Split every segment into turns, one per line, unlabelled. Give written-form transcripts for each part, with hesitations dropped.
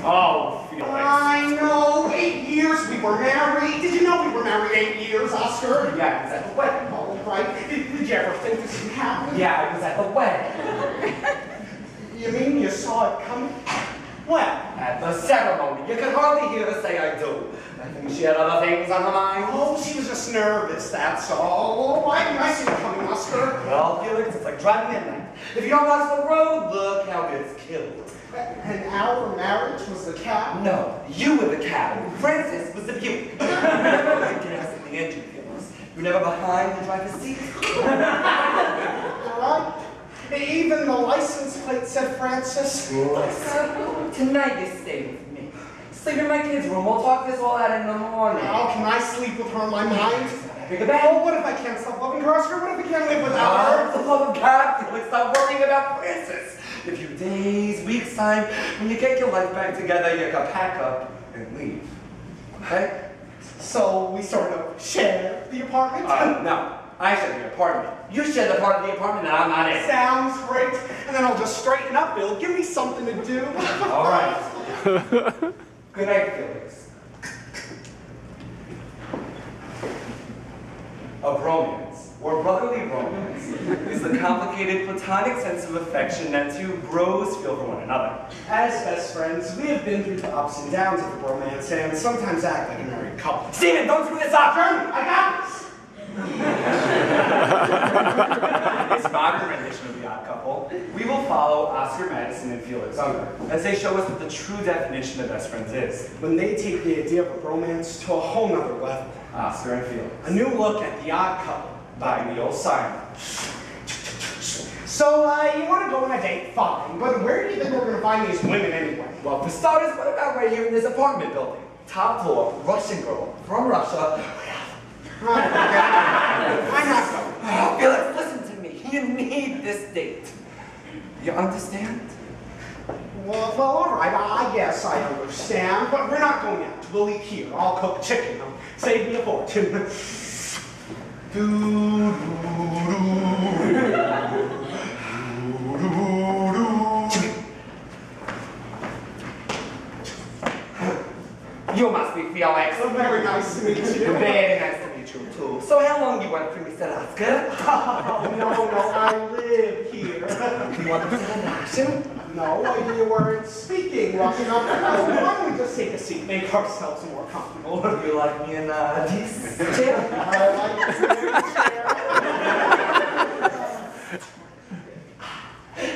Oh, Felix.
I know. 8 years we were married. Did you know we were married 8 years, Oscar?
Yeah, I was at the wedding.
Oh, right. Did you ever think this would happen?
Yeah, I was at the wedding.
You mean you saw it coming? When?
At the ceremony. You can hardly hear her say I do. I think she had other things on her mind.
Oh, she was just nervous, that's all. Why didn't I see it coming, Oscar?
Well, Felix, it's like driving midnight. If you don't watch the road, look how it's killed.
And our marriage was the cab?
No, you were the cab. Francis was the Buick. You never had gas in the engine, Felix. You were never behind the driver's seat.
All right. Even the license plate said Francis.
Tonight you stay with me. Sleep in my kids' room. We'll talk this all out in the morning.
Now, can I sleep with her in my mind?
Pick a bed.
Oh, what if I can't stop loving her, Oscar? What if I can't live without her?
For the love of God, Felix, stop worrying about Francis. In a few days, weeks' time, when you get your life back together, you can pack up and leave. Okay?
So we sort of share the apartment?
No. I share the apartment. You share the part of the apartment and I'm not in.
Sounds great. And then I'll just straighten up, Bill. Give me something to do.
All right. Good night, Felix. A bromance, or brotherly romance, is the complicated platonic sense of affection that two bros feel for one another.
As best friends, we have been through the ups and downs of the romance and sometimes act like a married couple.
Steven, don't screw this up!
Jeremy, I got this!
This modern rendition of The Odd Couple, we will follow Oscar Madison and Felix Unger as they show us what the true definition of best friends is.
When they take the idea of a romance to a whole nother level.
Oscar and Felix.
A new look at The Odd Couple.
By Neil Simon.
So, you want to go on a date? Fine. But where do you think we're going to find these women anyway?
Well, for starters, what about right here in this apartment building? Top floor, Russian girl, from Russia.
I'm not going.
Oh, Felix, listen to me. You need this date. You understand?
Well, all right, I guess I understand, but we're not going out. We'll eat here. I'll cook chicken. Save me a fortune. You must be Felix.
Oh,
very nice to meet you.
Very nice to meet you, too. So how long you want for Mr. Oscar?
Oh, no, I live here.
You want to sit in action?
No, you weren't speaking, walking up. Why don't we just take a seat, make ourselves more comfortable?
You like me in this chair?
I like this chair.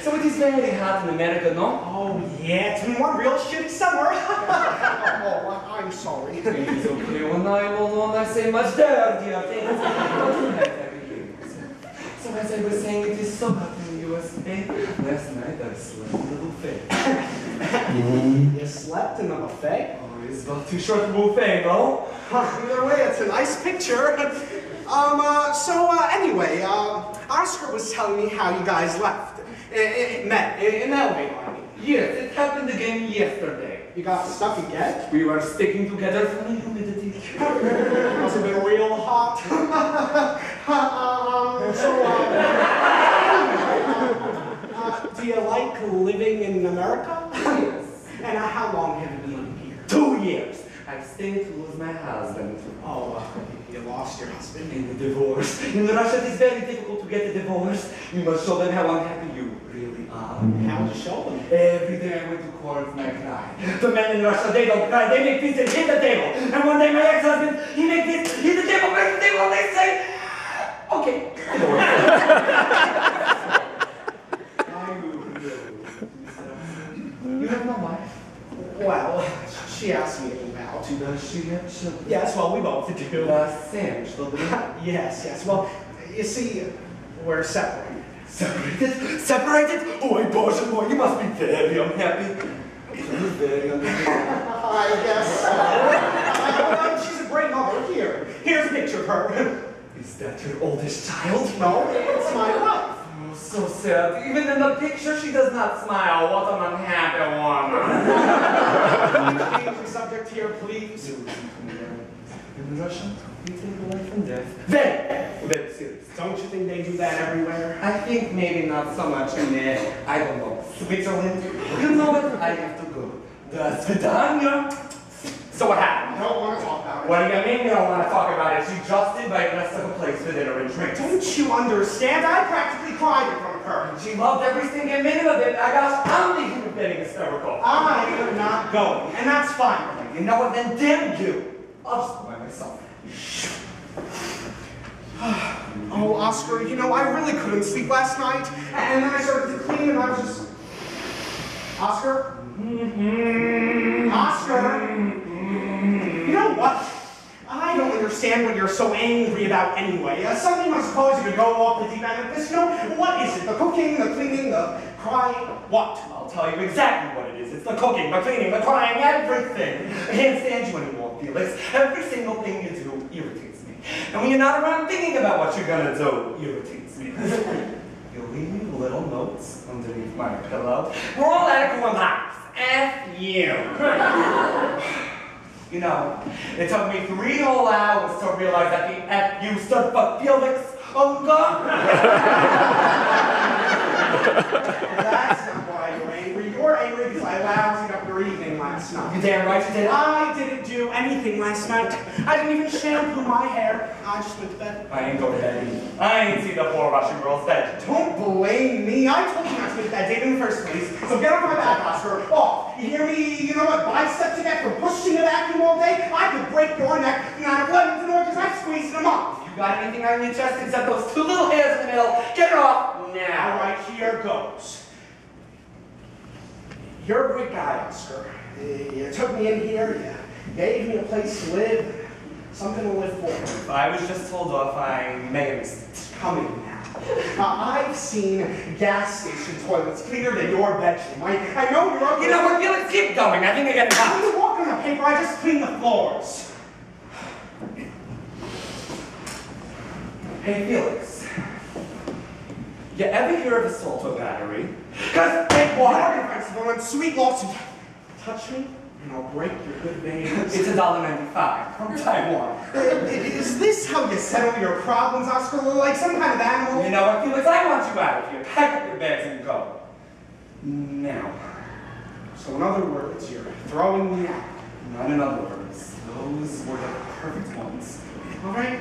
So it is very hot in America, no?
Oh, yeah, it's been one real shitty summer. Oh, I'm sorry.
It is okay when I will not say much dirtier things. So as I was saying, it is so hot in the USA. Last night I slept in a buffet.
You slept in a buffet?
Oh, it's not too short a buffet, no?
Either way, it's a nice picture. Anyway, Oscar was telling me how you guys left. Met in the elevator, I mean.
Yes, it happened again yesterday.
You got stuck again?
We were sticking together for the humidity.
Must have been real hot. Do you like living in America?
Yes.
And how long have you been here?
2 years. I stayed to lose my husband.
Oh, you lost your husband?
In the divorce. In Russia, it is very difficult to get a divorce. You must show them how unhappy you really are.
How'd you show them?
Every day I went to court and I cried. The men in Russia, they don't cry. They make this and hit the table. And one day my ex-husband, he makes this, hit the table, break the table, and they say, okay. You have no wife?
Well, she asked me to move out.
Does she have children?
Yes, well, we both do.
Same children.
Yes. Well, you see, we're separated.
Separated? Separated? Oh, my gosh, boy, you must be very unhappy. You're very unhappy.
I guess so. She's a great mother. Here's a picture of her.
Is that your oldest child?
No, it's my wife.
Oh, so sad. Even in the picture, she does not smile. What an unhappy woman.
Change the subject here, please.
In Russian? between life and death. Then, we're very serious.
Don't you think they do that everywhere?
I think maybe not so much in I don't know, Switzerland. You know what? I have to go. The Svidania. So what happened?
I don't want to talk about it.
What do you mean you don't want to talk about it? She just invited us to a place for dinner and drinks.
Don't you understand? I practically cried in front of her.
She loved every single minute of it. I gosh, I'm the human being hysterical.
I am not going, and that's fine with me.
You know what? Then damn you. I'll just go by myself.
Oh, Oscar, you know, I really couldn't sleep last night. And then I started to clean, and I was just... Oscar? Oscar? You know what? I don't understand what you're so angry about anyway. Something I suppose you could go off the deep end of this. You know, what is it? The cooking, the cleaning, the crying? What?
I'll tell you exactly what it is. It's the cooking, the cleaning, the crying, everything. I can't stand you anymore, Felix. Every single thing you do irritates me. And when you're not around thinking about what you're gonna do, irritates me. You leave me little notes underneath my pillow. We're all at a house. F you. You know, it took me 3 whole hours to realize that the F you stood for Felix Unga.
That's not why you're angry. You're angry because I loused up your evening last night.
You damn right you did.
I didn't do anything last night. I didn't even shampoo my hair. I just went to bed.
I ain't go to bed either. I ain't seen the poor Russian girl's bed.
Don't blame me. I told you not to make that date in the first place. So get off my back, Oscar. Off. You hear me? You know what biceps you get from pushing a vacuum all day? I could break your neck and out of Leamington Orchards. I squeezed them up.
If you got anything on your chest except those 2 little hairs in the middle, get it off now.
All right, here goes. You're a great guy, Oscar. You took me in here. You gave me a place to live. Something to live for.
If I was just told off, I may have missed it.
Coming now. I've seen gas station toilets cleaner than your bedroom. I know you're ugly.
You know what, Felix? Keep going. I think I got it
When
out.
you walk on the paper, I just clean the floors.
Hey, Felix. You ever hear of assault or battery? Because take what?
You're invincible and sweet lawsuit. Touch me, and I'll break your good veins.
It's $1.95 from Taiwan.
Is this how you settle your problems, Oscar? Like some kind of animal?
You know what, Felix? I want you out of here. Pack up your bags and go. Now.
So in other words, you're throwing me out.
Not in other words. Those were the perfect ones.
All right?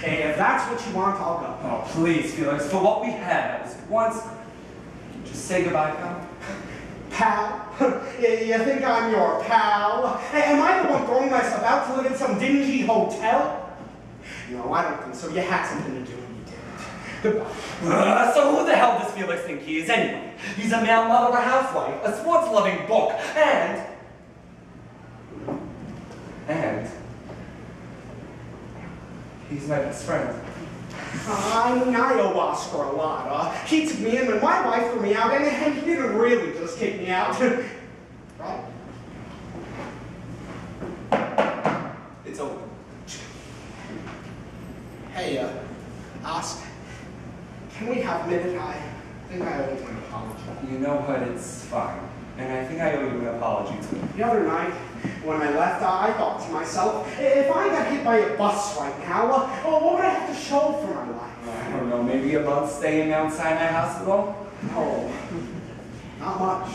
Hey, if that's what you want, I'll go.
Oh, please, Felix. For what we had, that was once. Just say goodbye, pal.
Pal? You think I'm your pal? Am I the one throwing myself out to live in some dingy hotel? No, I don't think so. You had something to do and you didn't. Goodbye.
So who the hell does Felix think he is anyway? He's a male mother, a housewife, a sports-loving book, and he's my best friend.
I know Oscar a lot. He took me in when my wife threw me out, and he didn't really just kick me out. Right?
It's over.
Hey, Oscar, can we have a minute? I think I owe you an apology.
You know what? It's fine. And I think I owe you an apology, too.
The other night, when I left, I thought to myself, if I got hit by a bus right now, what would I have to show for my life?
I don't know, maybe a month staying outside my hospital?
No, not much.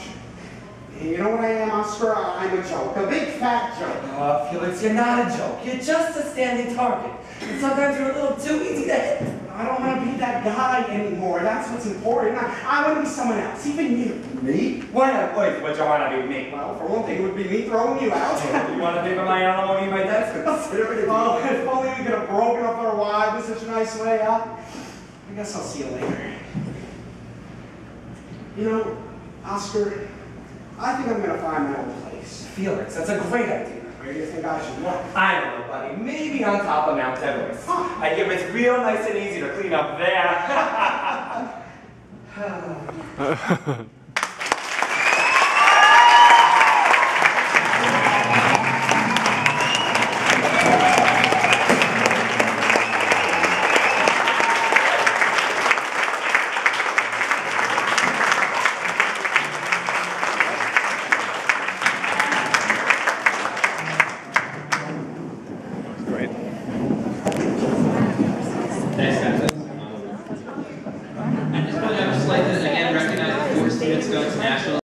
You know what I am, Oscar? I'm a joke, a big fat joke.
Felix, you're not a joke. You're just a standing target. And sometimes you're a little too easy to hit.
I don't want to be that guy anymore. That's what's important. I want to be someone else, even you.
Me? Why not? Wait, would you want to be me?
Well, for one thing, it would be me throwing you out.
You want to think of my alimony in my desk? Consider it.
Oh, if only we could have broken up our wives in such a nice way, I guess I'll see you later. You know, Oscar, I think I'm going to find my own place.
Felix, that's a great idea.
Where do you think I should look?
I don't know, buddy. Maybe on top of Mount Everest.
Huh.
I hear it's real nice and easy to clean up there.
Great. students go to national